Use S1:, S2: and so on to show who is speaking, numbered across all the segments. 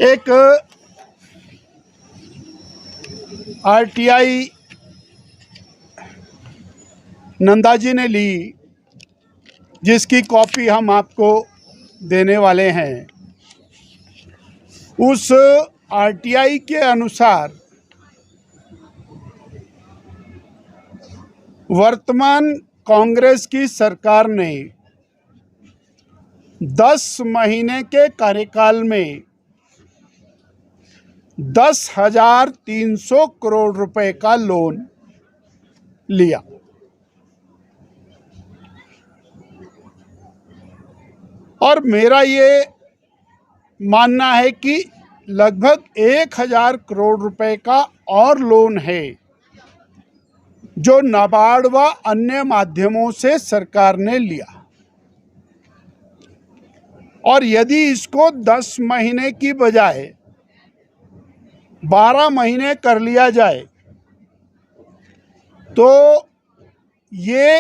S1: एक आरटीआई नंदा जी ने ली, जिसकी कॉपी हम आपको देने वाले हैं। उस आरटीआई के अनुसार वर्तमान कांग्रेस की सरकार ने 10 महीने के कार्यकाल में 10,300 करोड़ रुपए का लोन लिया। और मेरा ये मानना है कि लगभग 1,000 करोड़ रुपए का और लोन है जो नाबार्ड व अन्य माध्यमों से सरकार ने लिया। और यदि इसको 10 महीने की बजाय 12 महीने कर लिया जाए तो ये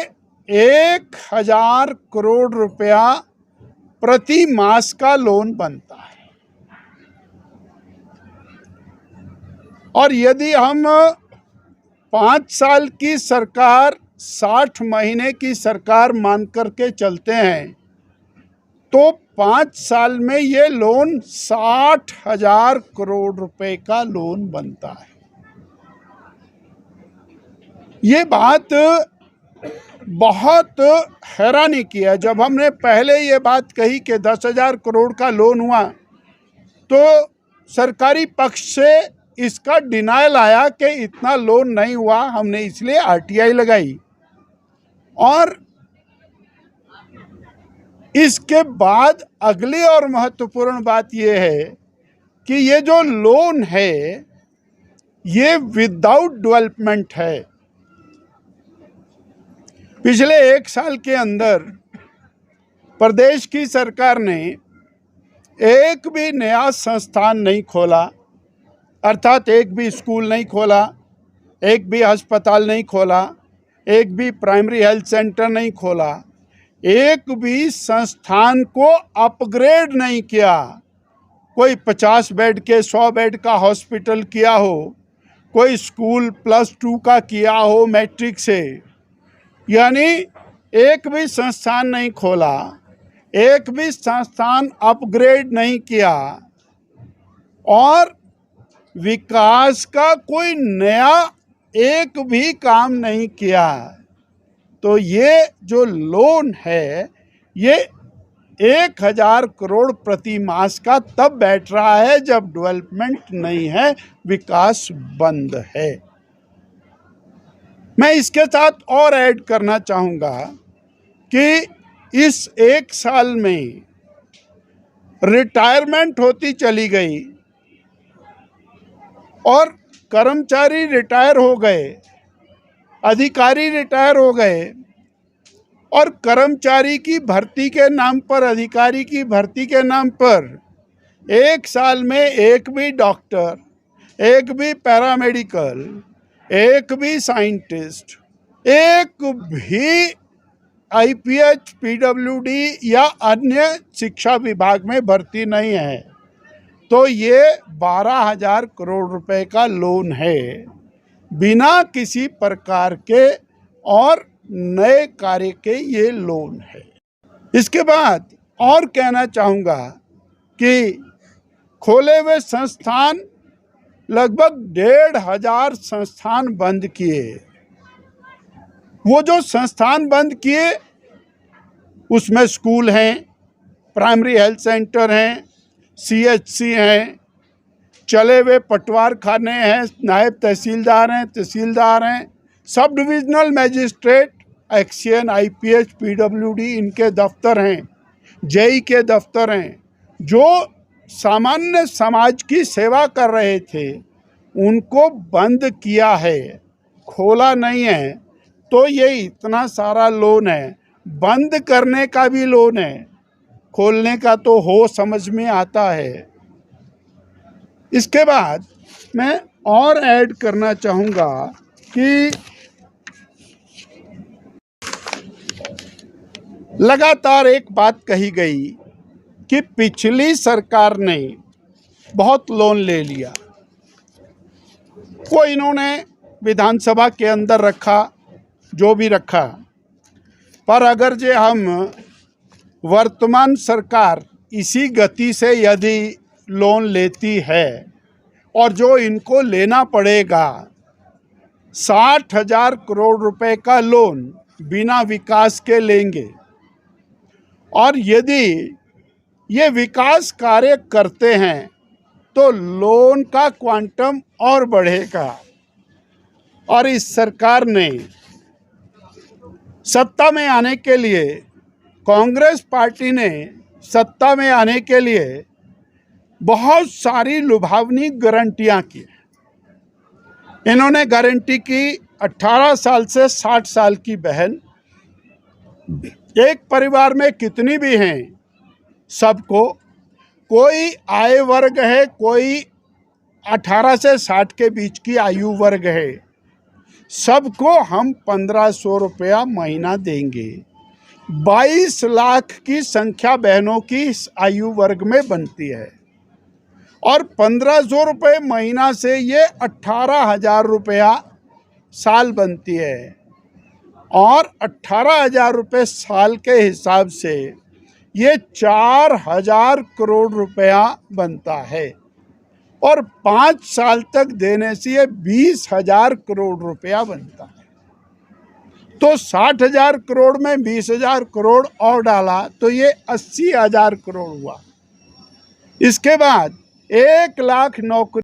S1: 1,000 करोड़ रुपया प्रति मास का लोन बनता है। और यदि हम 5 साल की सरकार 60 महीने की सरकार मान करके चलते हैं तो 5 साल में ये लोन 60,000 करोड़ रुपए का लोन बनता है। ये बात बहुत हैरानी की है। जब हमने पहले ये बात कही कि 10,000 करोड़ का लोन हुआ तो सरकारी पक्ष से इसका डिनायल आया कि इतना लोन नहीं हुआ, हमने इसलिए आरटीआई लगाई। और इसके बाद अगली और महत्वपूर्ण बात यह है कि ये जो लोन है ये विदाउट डेवलपमेंट है। पिछले 1 साल के अंदर प्रदेश की सरकार ने एक भी नया संस्थान नहीं खोला, अर्थात एक भी स्कूल नहीं खोला, एक भी अस्पताल नहीं खोला, एक भी प्राइमरी हेल्थ सेंटर नहीं खोला, एक भी संस्थान को अपग्रेड नहीं किया। कोई 50 बेड के 100 बेड का हॉस्पिटल किया हो, कोई स्कूल +2 का किया हो मैट्रिक से, यानी एक भी संस्थान नहीं खोला, एक भी संस्थान अपग्रेड नहीं किया और विकास का कोई नया एक भी काम नहीं किया। तो ये जो लोन है ये 1,000 करोड़ प्रति मास का तब बैठ रहा है जब डेवलपमेंट नहीं है, विकास बंद है। मैं इसके साथ और ऐड करना चाहूँगा कि इस 1 साल में रिटायरमेंट होती चली गई और कर्मचारी रिटायर हो गए, अधिकारी रिटायर हो गए और कर्मचारी की भर्ती के नाम पर, अधिकारी की भर्ती के नाम पर 1 साल में एक भी डॉक्टर, एक भी पैरामेडिकल, एक भी साइंटिस्ट, एक भी आईपीएच, पीडब्ल्यूडी या अन्य शिक्षा विभाग में भर्ती नहीं है। तो ये 12,000 करोड़ रुपए का लोन है, बिना किसी प्रकार के और नए कार्य के ये लोन है। इसके बाद और कहना चाहूँगा कि खोले हुए संस्थान लगभग 1,500 संस्थान बंद किए। वो जो संस्थान बंद किए उसमें स्कूल हैं, प्राइमरी हेल्थ सेंटर हैं, सीएचसी हैं, चले हुए पटवार खाने हैं, नायब तहसीलदार हैं, तहसीलदार हैं, sub divisional magistrate, XEN, IPH, PWD इनके दफ्तर हैं, जेई के दफ्तर हैं। जो सामान्य समाज की सेवा कर रहे थे उनको बंद किया है, खोला नहीं है। तो ये इतना सारा लोन है, बंद करने का भी लोन है, खोलने का तो हो समझ में आता है। इसके बाद मैं और ऐड करना चाहूँगा कि लगातार एक बात कही गई कि पिछली सरकार ने बहुत लोन ले लिया। वो इन्होंने विधानसभा के अंदर रखा, जो भी रखा, पर अगर जे हम वर्तमान सरकार इसी गति से यदि लोन लेती है और जो इनको लेना पड़ेगा 60,000 करोड़ रुपए का लोन बिना विकास के लेंगे, और यदि ये विकास कार्य करते हैं तो लोन का क्वांटम और बढ़ेगा। और इस सरकार ने सत्ता में आने के लिए, कांग्रेस पार्टी ने सत्ता में आने के लिए बहुत सारी लुभावनी गारंटियां की। इन्होंने गारंटी की 18 साल से 60 साल की बहन, एक परिवार में कितनी भी हैं सबको, कोई आय वर्ग है, कोई 18 से 60 के बीच की आयु वर्ग है, सबको हम 1,500 रुपया महीना देंगे। 22 लाख की संख्या बहनों की इस आयु वर्ग में बनती है, और 1,500 रुपये महीना से ये 18,000 रुपया साल बनती है, और 18,000 रुपये साल के हिसाब से ये 4,000 करोड़ रुपया बनता है, और 5 साल तक देने से ये 20,000 करोड़ रुपया बनता है। तो 60,000 करोड़ में 20,000 करोड़ और डाला तो ये 80,000 करोड़ हुआ। इसके बाद 1 लाख नौकरी